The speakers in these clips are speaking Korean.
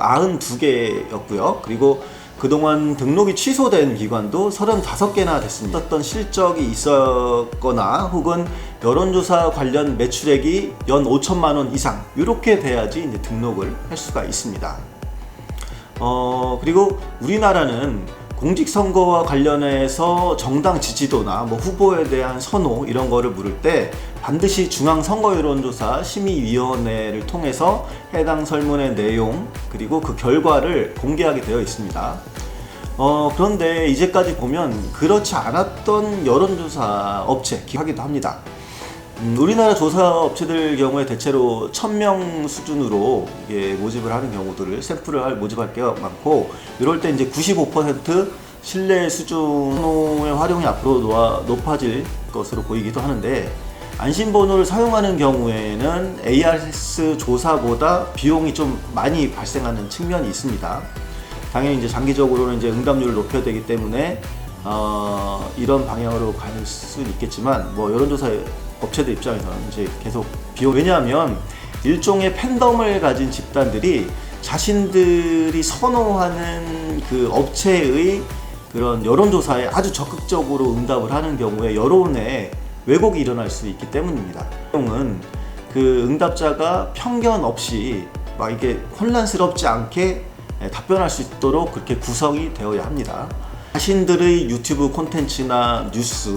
92개였고요. 그리고 그동안 등록이 취소된 기관도 35개나 됐습니다. 어떤 실적이 있었거나 혹은 여론조사 관련 매출액이 연 5천만 원 이상 이렇게 돼야지 이제 등록을 할 수가 있습니다. 그리고 우리나라는 공직선거와 관련해서 정당 지지도나 후보에 대한 선호 이런 거를 물을 때 반드시 중앙선거여론조사 심의위원회를 통해서 해당 설문의 내용 그리고 그 결과를 공개하게 되어 있습니다. 그런데 이제까지 보면 그렇지 않았던 여론조사 업체 하기도 합니다. 우리나라 조사 업체들 경우에 대체로 1000명 수준으로 모집을 하는 경우들을 샘플을 모집할 게 많고, 이럴 때 이제 95% 신뢰 수준의 활용이 앞으로 높아질 것으로 보이기도 하는데, 안심번호를 사용하는 경우에는 ARS 조사보다 비용이 좀 많이 발생하는 측면이 있습니다. 당연히 이제 장기적으로는 이제 응답률을 높여야 되기 때문에 이런 방향으로 갈 수는 있겠지만, 여론조사 업체들 입장에서는 이제 계속 왜냐하면 일종의 팬덤을 가진 집단들이 자신들이 선호하는 그 업체의 그런 여론조사에 아주 적극적으로 응답을 하는 경우에 여론에 왜곡이 일어날 수 있기 때문입니다. 내용은 그 응답자가 편견 없이 이게 혼란스럽지 않게 답변할 수 있도록 그렇게 구성이 되어야 합니다. 자신들의 유튜브 콘텐츠나 뉴스,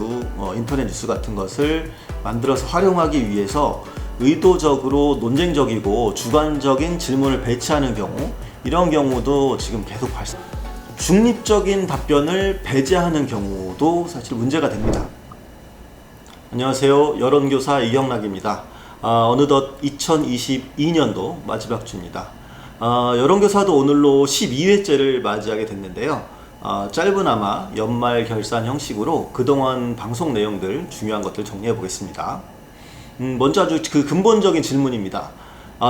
인터넷 뉴스 같은 것을 만들어서 활용하기 위해서 의도적으로 논쟁적이고 주관적인 질문을 배치하는 경우, 이런 경우도 지금 계속 발생합니다. 중립적인 답변을 배제하는 경우도 사실 문제가 됩니다. 안녕하세요. 여론교사 이경락입니다. 어느덧 2022년도 마지막 주입니다. 여론교사도 오늘로 12회째를 맞이하게 됐는데요. 짧으나마 연말 결산 형식으로 그동안 방송 내용들 중요한 것들 정리해 보겠습니다. 먼저 아주 그 근본적인 질문입니다.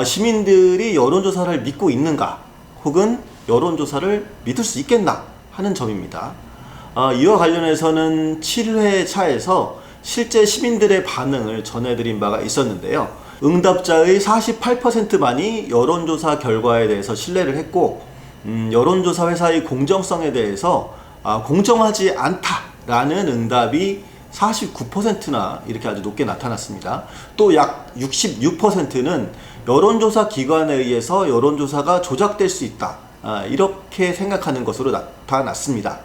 시민들이 여론조사를 믿고 있는가, 혹은 여론조사를 믿을 수 있겠나 하는 점입니다. 이와 관련해서는 7회 차에서 실제 시민들의 반응을 전해드린 바가 있었는데요. 응답자의 48%만이 여론조사 결과에 대해서 신뢰를 했고, 여론조사 회사의 공정성에 대해서 공정하지 않다라는 응답이 49%나 이렇게 아주 높게 나타났습니다. 또 약 66%는 여론조사 기관에 의해서 여론조사가 조작될 수 있다, 이렇게 생각하는 것으로 나타났습니다.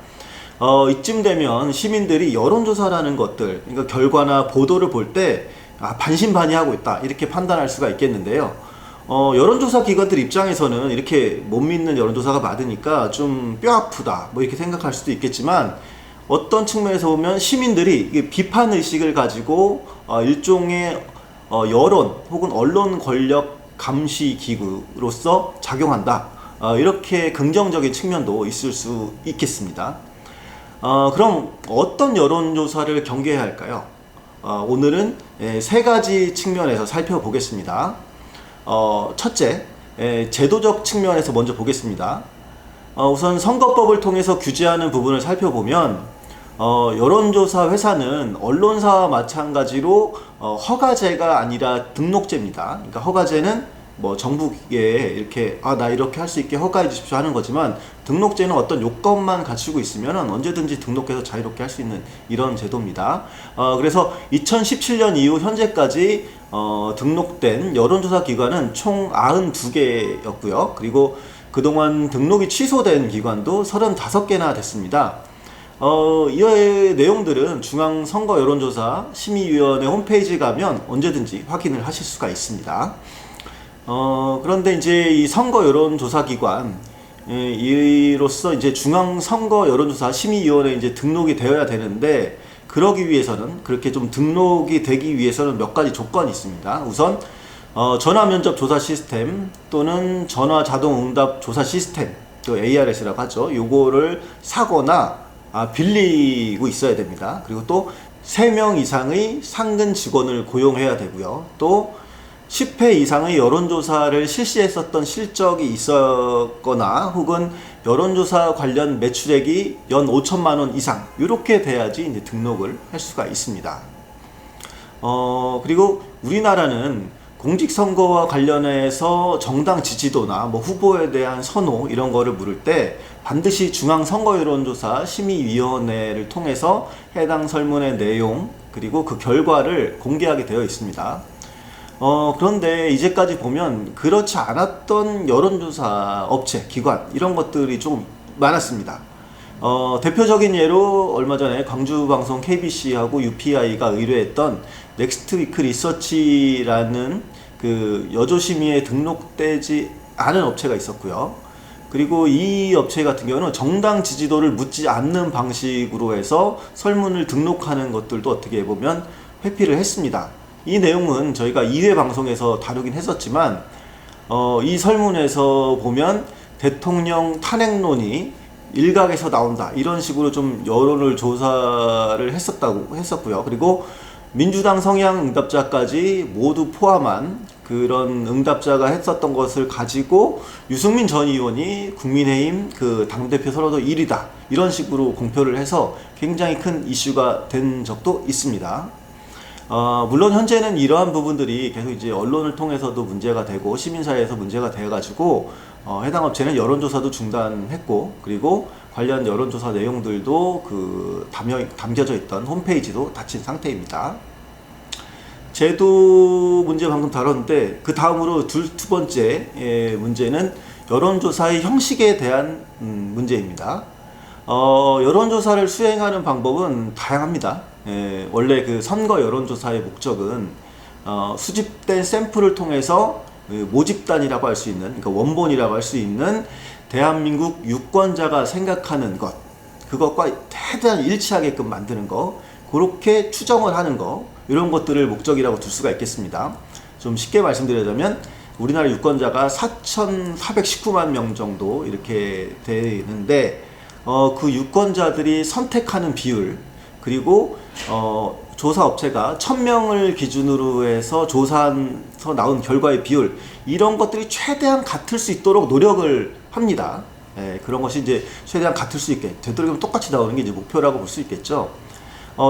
이쯤 되면 시민들이 여론조사라는 것들, 그러니까 결과나 보도를 볼 때 반신반의하고 있다, 이렇게 판단할 수가 있겠는데요. 여론조사 기관들 입장에서는 이렇게 못 믿는 여론조사가 많으니까 좀 뼈아프다, 이렇게 생각할 수도 있겠지만, 어떤 측면에서 보면 시민들이 비판 의식을 가지고 일종의 여론 혹은 언론 권력 감시 기구로서 작용한다, 이렇게 긍정적인 측면도 있을 수 있겠습니다. 그럼 어떤 여론조사를 경계해야 할까요? 오늘은 세 가지 측면에서 살펴보겠습니다. 첫째, 제도적 측면에서 먼저 보겠습니다. 우선 선거법을 통해서 규제하는 부분을 살펴보면, 여론조사 회사는 언론사와 마찬가지로 허가제가 아니라 등록제입니다. 그러니까 허가제는 정부에 이렇게 나 이렇게 할 수 있게 허가해 주십시오 하는 거지만, 등록제는 어떤 요건만 갖추고 있으면 언제든지 등록해서 자유롭게 할 수 있는 이런 제도입니다. 그래서 2017년 이후 현재까지 등록된 여론조사 기관은 총 92개였고요. 그리고 그동안 등록이 취소된 기관도 35개나 됐습니다. 이의 내용들은 중앙선거여론조사 심의위원회 홈페이지에 가면 언제든지 확인을 하실 수가 있습니다. 그런데 이제 이 선거여론조사기관, 이로서 이제 중앙선거여론조사 심의위원회에 이제 등록이 되어야 되는데, 그러기 위해서는, 그렇게 좀 등록이 되기 위해서는 몇 가지 조건이 있습니다. 우선 전화면접 조사 시스템 또는 전화 자동 응답 조사 시스템, 또 ARS라고 하죠. 요거를 사거나 빌리고 있어야 됩니다. 그리고 또 3명 이상의 상근 직원을 고용해야 되고요. 또 10회 이상의 여론조사를 실시했었던 실적이 있었거나 혹은 여론조사 관련 매출액이 연 5천만 원 이상, 이렇게 돼야지 이제 등록을 할 수가 있습니다. 그리고 우리나라는 공직선거와 관련해서 정당 지지도나 뭐 후보에 대한 선호 이런 거를 물을 때 반드시 중앙선거여론조사 심의위원회를 통해서 해당 설문의 내용 그리고 그 결과를 공개하게 되어 있습니다. 그런데 이제까지 보면 그렇지 않았던 여론조사 업체, 기관 이런 것들이 좀 많았습니다. 대표적인 예로 얼마 전에 광주방송 KBC하고 UPI가 의뢰했던 넥스트위크 리서치라는 그 여조심의에 등록되지 않은 업체가 있었고요. 그리고 이 업체 같은 경우는 정당 지지도를 묻지 않는 방식으로 해서 설문을 등록하는 것들도 어떻게 보면 회피를 했습니다. 이 내용은 저희가 2회 방송에서 다루긴 했었지만 이 설문에서 보면 대통령 탄핵론이 일각에서 나온다 이런 식으로 좀 여론을 조사를 했었고요. 그리고 민주당 성향 응답자까지 모두 포함한 그런 응답자가 했었던 것을 가지고 유승민 전 의원이 국민의힘 그 당대표 선거도 1위다 이런 식으로 공표를 해서 굉장히 큰 이슈가 된 적도 있습니다. 물론 현재는 이러한 부분들이 계속 이제 언론을 통해서도 문제가 되고 시민사회에서 문제가 되어가지고 해당 업체는 여론조사도 중단했고 그리고 관련 여론조사 내용들도 그 담겨져 있던 홈페이지도 닫힌 상태입니다. 제도 문제 방금 다뤘는데 그 다음으로 두 번째 문제는 여론조사의 형식에 대한 문제입니다. 여론조사를 수행하는 방법은 다양합니다. 원래 그 선거 여론조사의 목적은 수집된 샘플을 통해서 모집단이라고 할 수 있는, 그러니까 원본이라고 할 수 있는 대한민국 유권자가 생각하는 것, 그것과 최대한 일치하게끔 만드는 거, 그렇게 추정을 하는 거, 이런 것들을 목적이라고 둘 수가 있겠습니다. 좀 쉽게 말씀드리자면 우리나라 유권자가 4,419만 명 정도 이렇게 되는데 그 유권자들이 선택하는 비율, 그리고 조사 업체가 1000명을 기준으로 해서 조사해서 나온 결과의 비율, 이런 것들이 최대한 같을 수 있도록 노력을 합니다. 그런 것이 이제 최대한 같을 수 있게 되도록이면 똑같이 나오는 게 이제 목표라고 볼 수 있겠죠.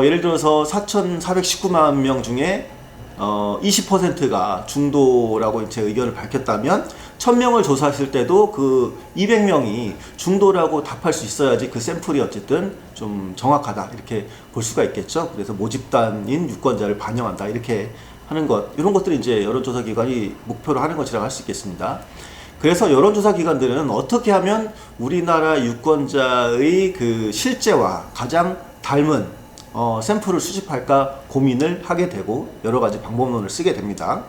예를 들어서 4,419만 명 중에 20%가 중도라고 제 의견을 밝혔다면 1000명을 조사했을 때도 그 200명이 중도라고 답할 수 있어야지 그 샘플이 어쨌든 좀 정확하다 이렇게 볼 수가 있겠죠. 그래서 모집단인 유권자를 반영한다 이렇게 하는 것, 이런 것들이 이제 여론조사 기관이 목표로 하는 것이라고 할 수 있겠습니다. 그래서 여론조사 기관들은 어떻게 하면 우리나라 유권자의 그 실제와 가장 닮은 샘플을 수집할까 고민을 하게 되고 여러 가지 방법론을 쓰게 됩니다.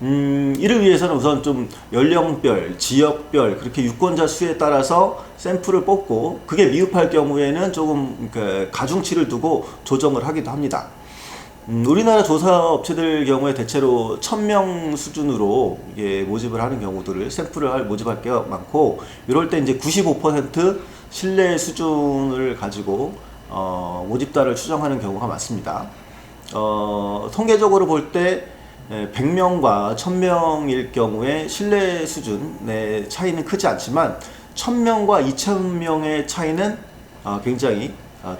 이를 위해서는 우선 좀 연령별, 지역별 그렇게 유권자 수에 따라서 샘플을 뽑고 그게 미흡할 경우에는 조금 가중치를 두고 조정을 하기도 합니다. 우리나라 조사 업체들 경우에 대체로 1000명 수준으로 모집을 하는 경우들을 샘플을 모집할 게 많고, 이럴 때 이제 95% 신뢰 수준을 가지고 모집단을 추정하는 경우가 많습니다. 통계적으로 볼 때 100명과 1000명일 경우에 신뢰 수준의 차이는 크지 않지만 1000명과 2000명의 차이는 굉장히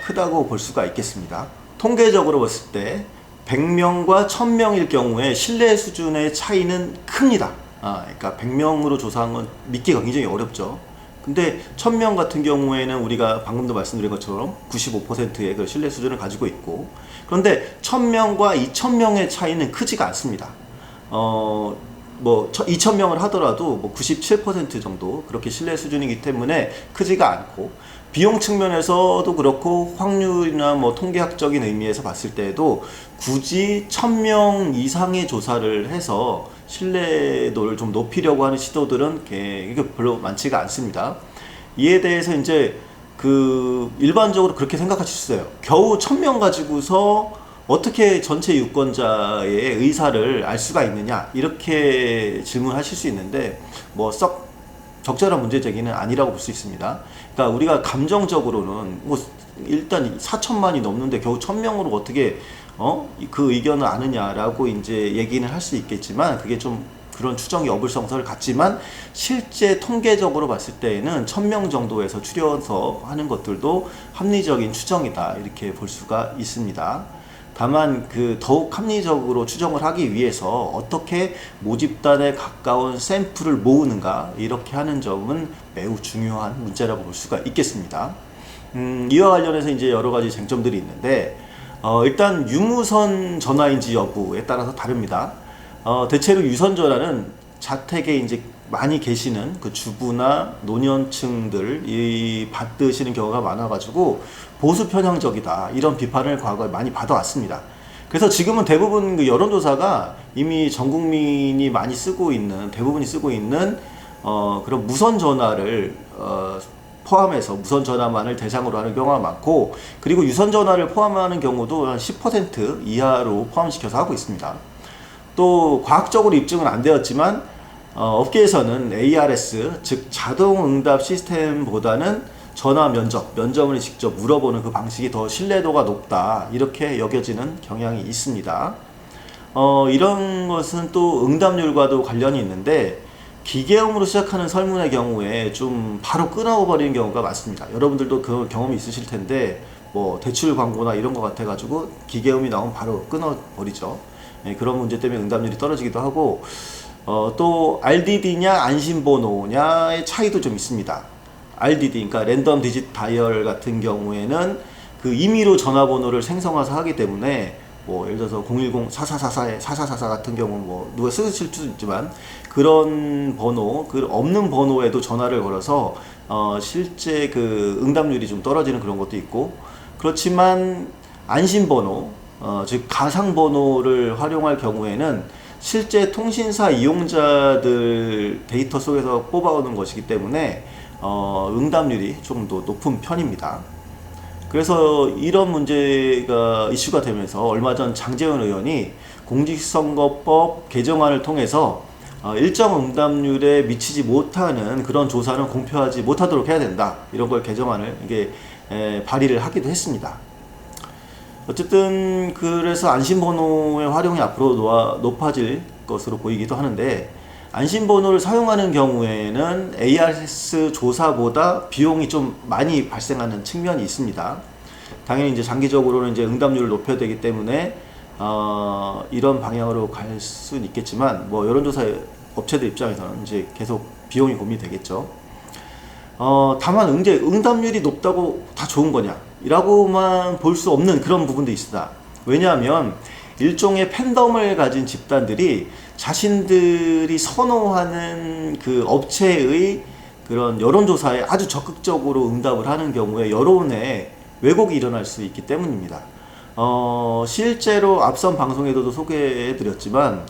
크다고 볼 수가 있겠습니다. 통계적으로 봤을 때 100명과 1000명일 경우에 신뢰 수준의 차이는 큽니다. 그러니까 100명으로 조사한 건 믿기가 굉장히 어렵죠. 근데 1000명 같은 경우에는 우리가 방금도 말씀드린 것처럼 95%의 그 신뢰 수준을 가지고 있고, 그런데 1000명과 2000명의 차이는 크지가 않습니다. 2000명을 하더라도 97% 정도 그렇게 신뢰 수준이기 때문에 크지가 않고, 비용 측면에서도 그렇고 확률이나 통계학적인 의미에서 봤을 때에도 굳이 1000명 이상의 조사를 해서 신뢰도를 좀 높이려고 하는 시도들은 별로 많지가 않습니다. 이에 대해서 이제 일반적으로 그렇게 생각하실 수 있어요. 겨우 1000명 가지고서 어떻게 전체 유권자의 의사를 알 수가 있느냐, 이렇게 질문하실 수 있는데 썩 적절한 문제 제기는 아니라고 볼 수 있습니다. 그러니까 우리가 감정적으로는 일단 4천만이 넘는데 겨우 1000명으로 어떻게 그 의견을 아느냐라고 이제 얘기는 할 수 있겠지만, 그게 좀 그런 추정이 어불성설을 갖지만 실제 통계적으로 봤을 때에는 1000명 정도에서 추려서 하는 것들도 합리적인 추정이다 이렇게 볼 수가 있습니다. 다만 더욱 합리적으로 추정을 하기 위해서 어떻게 모집단에 가까운 샘플을 모으는가, 이렇게 하는 점은 매우 중요한 문제라고 볼 수가 있겠습니다. 이와 관련해서 이제 여러 가지 쟁점들이 있는데, 일단 유무선 전화인지 여부에 따라서 다릅니다. 대체로 유선 전화는 자택에 이제 많이 계시는 그 주부나 노년층들이 받으시는 경우가 많아가지고 보수 편향적이다, 이런 비판을 과거에 많이 받아왔습니다. 그래서 지금은 대부분 그 여론조사가 이미 전 국민이 많이 쓰고 있는, 대부분이 쓰고 있는 그런 무선 전화를 포함해서 무선 전화만을 대상으로 하는 경우가 많고, 그리고 유선 전화를 포함하는 경우도 한 10% 이하로 포함시켜서 하고 있습니다. 또 과학적으로 입증은 안 되었지만 업계에서는 ARS, 즉 자동응답 시스템보다는 전화 면접을 직접 물어보는 그 방식이 더 신뢰도가 높다, 이렇게 여겨지는 경향이 있습니다. 이런 것은 또 응답률과도 관련이 있는데, 기계음으로 시작하는 설문의 경우에 좀 바로 끊어버리는 경우가 많습니다. 여러분들도 그 경험이 있으실 텐데, 뭐 대출 광고나 이런 것 같아가지고 기계음이 나오면 바로 끊어버리죠. 그런 문제 때문에 응답률이 떨어지기도 하고, 또 RDD냐 안심번호냐의 차이도 좀 있습니다. RDD, 그러니까 랜덤 디짓 다이얼 같은 경우에는 그 임의로 전화번호를 생성해서 하기 때문에, 뭐 예를 들어서 010-4444에 4444 같은 경우는 뭐 누가 쓰실 수도 있지만, 그런 번호, 그 없는 번호에도 전화를 걸어서 실제 그 응답률이 좀 떨어지는 그런 것도 있고, 그렇지만 안심번호, 즉 가상번호를 활용할 경우에는 실제 통신사 이용자들 데이터 속에서 뽑아오는 것이기 때문에 응답률이 조금 더 높은 편입니다. 그래서 이런 문제가 이슈가 되면서 얼마 전 장제원 의원이 공직선거법 개정안을 통해서 일정 응답률에 미치지 못하는 그런 조사는 공표하지 못하도록 해야 된다, 이런 걸 개정안을 발의를 하기도 했습니다. 어쨌든 그래서 안심번호의 활용이 앞으로 높아질 것으로 보이기도 하는데, 안심번호를 사용하는 경우에는 ARS 조사보다 비용이 좀 많이 발생하는 측면이 있습니다. 당연히 이제 장기적으로는 이제 응답률을 높여야 되기 때문에 이런 방향으로 갈 수는 있겠지만, 뭐 여론조사 업체들 입장에서는 이제 계속 비용이 고민이 되겠죠. 다만 응답률이 높다고 다 좋은 거냐, 이라고만 볼 수 없는 그런 부분도 있습니다. 왜냐하면 일종의 팬덤을 가진 집단들이 자신들이 선호하는 그 업체의 그런 여론조사에 아주 적극적으로 응답을 하는 경우에 여론에 왜곡이 일어날 수 있기 때문입니다. 실제로 앞선 방송에서도 소개해드렸지만,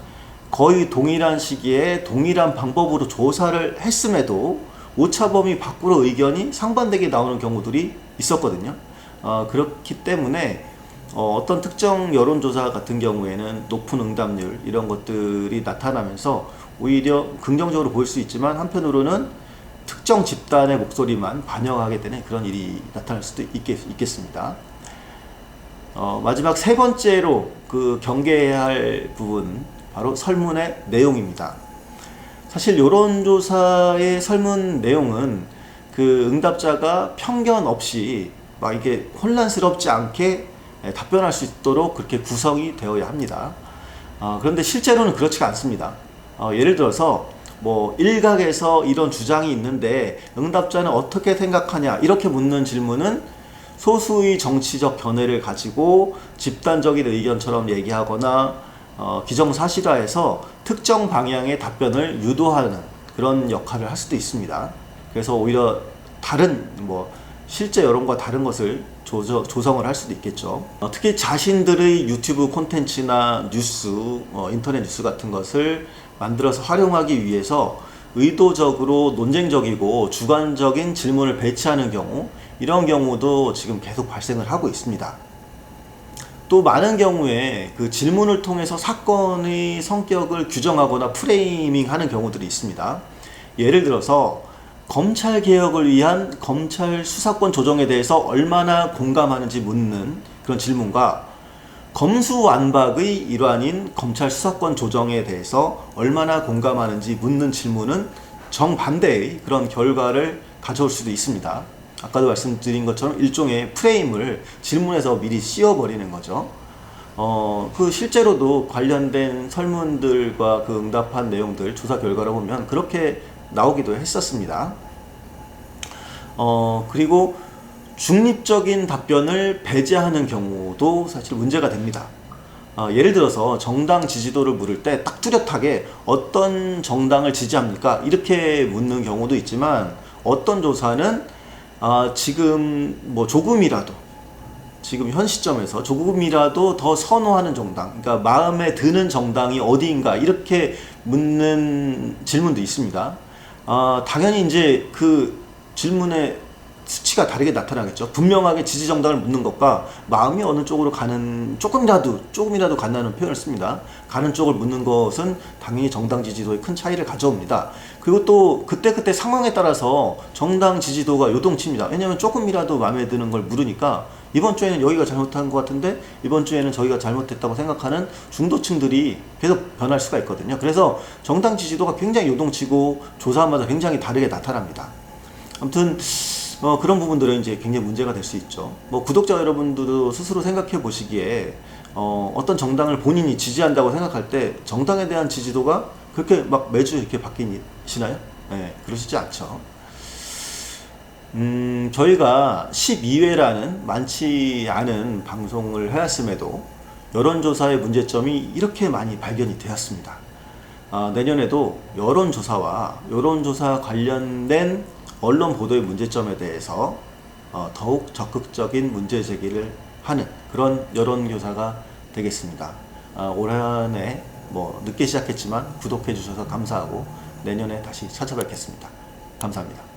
거의 동일한 시기에 동일한 방법으로 조사를 했음에도 오차범위 밖으로 의견이 상반되게 나오는 경우들이 있었거든요. 그렇기 때문에 어떤 특정 여론조사 같은 경우에는 높은 응답률, 이런 것들이 나타나면서 오히려 긍정적으로 보일 수 있지만, 한편으로는 특정 집단의 목소리만 반영하게 되는 그런 일이 나타날 수도 있겠습니다. 마지막 세 번째로 그 경계해야 할 부분, 바로 설문의 내용입니다. 사실 여론조사의 설문 내용은 그 응답자가 편견 없이 막 이게 혼란스럽지 않게 답변할 수 있도록 그렇게 구성이 되어야 합니다. 그런데 실제로는 그렇지가 않습니다. 예를 들어서 뭐 일각에서 이런 주장이 있는데 응답자는 어떻게 생각하냐, 이렇게 묻는 질문은 소수의 정치적 견해를 가지고 집단적인 의견처럼 얘기하거나 기정사실화해서 특정 방향의 답변을 유도하는 그런 역할을 할 수도 있습니다. 그래서 오히려 다른 실제 여론과 다른 것을 조성을 할 수도 있겠죠. 특히 자신들의 유튜브 콘텐츠나 뉴스, 인터넷 뉴스 같은 것을 만들어서 활용하기 위해서 의도적으로 논쟁적이고 주관적인 질문을 배치하는 경우, 이런 경우도 지금 계속 발생을 하고 있습니다. 또 많은 경우에 그 질문을 통해서 사건의 성격을 규정하거나 프레이밍하는 경우들이 있습니다. 예를 들어서 검찰 개혁을 위한 검찰 수사권 조정에 대해서 얼마나 공감하는지 묻는 그런 질문과 검수완박의 일환인 검찰 수사권 조정에 대해서 얼마나 공감하는지 묻는 질문은 정반대의 그런 결과를 가져올 수도 있습니다. 아까도 말씀드린 것처럼 일종의 프레임을 질문에서 미리 씌워버리는 거죠. 그 실제로도 관련된 설문들과 그 응답한 내용들 조사 결과를 보면 그렇게 나오기도 했었습니다. 그리고 중립적인 답변을 배제하는 경우도 사실 문제가 됩니다. 예를 들어서 정당 지지도를 물을 때 딱 뚜렷하게 어떤 정당을 지지합니까? 이렇게 묻는 경우도 있지만 어떤 조사는 지금 뭐 조금이라도 지금 현 시점에서 조금이라도 더 선호하는 정당, 그러니까 마음에 드는 정당이 어디인가 이렇게 묻는 질문도 있습니다. 당연히 이제 그 질문의 수치가 다르게 나타나겠죠. 분명하게 지지 정당을 묻는 것과 마음이 어느 쪽으로 가는 조금이라도 간다는 표현을 씁니다. 가는 쪽을 묻는 것은 당연히 정당 지지도에 큰 차이를 가져옵니다. 그리고 또 그때 상황에 따라서 정당 지지도가 요동칩니다. 왜냐하면 조금이라도 마음에 드는 걸 물으니까 이번 주에는 여기가 잘못한 것 같은데 이번 주에는 저희가 잘못했다고 생각하는 중도층들이 계속 변할 수가 있거든요. 그래서 정당 지지도가 굉장히 요동치고 조사마다 굉장히 다르게 나타납니다. 아무튼 그런 부분들은 이제 굉장히 문제가 될 수 있죠. 뭐 구독자 여러분들도 스스로 생각해 보시기에 어떤 정당을 본인이 지지한다고 생각할 때 정당에 대한 지지도가 그렇게 막 매주 이렇게 바뀌시나요? 네, 그러시지 않죠. 저희가 12회라는 많지 않은 방송을 해왔음에도 여론조사의 문제점이 이렇게 많이 발견이 되었습니다. 내년에도 여론조사 관련된 언론 보도의 문제점에 대해서 더욱 적극적인 문제 제기를 하는 그런 여론조사가 되겠습니다. 올 한해 뭐 늦게 시작했지만 구독해 주셔서 감사하고 내년에 다시 찾아뵙겠습니다. 감사합니다.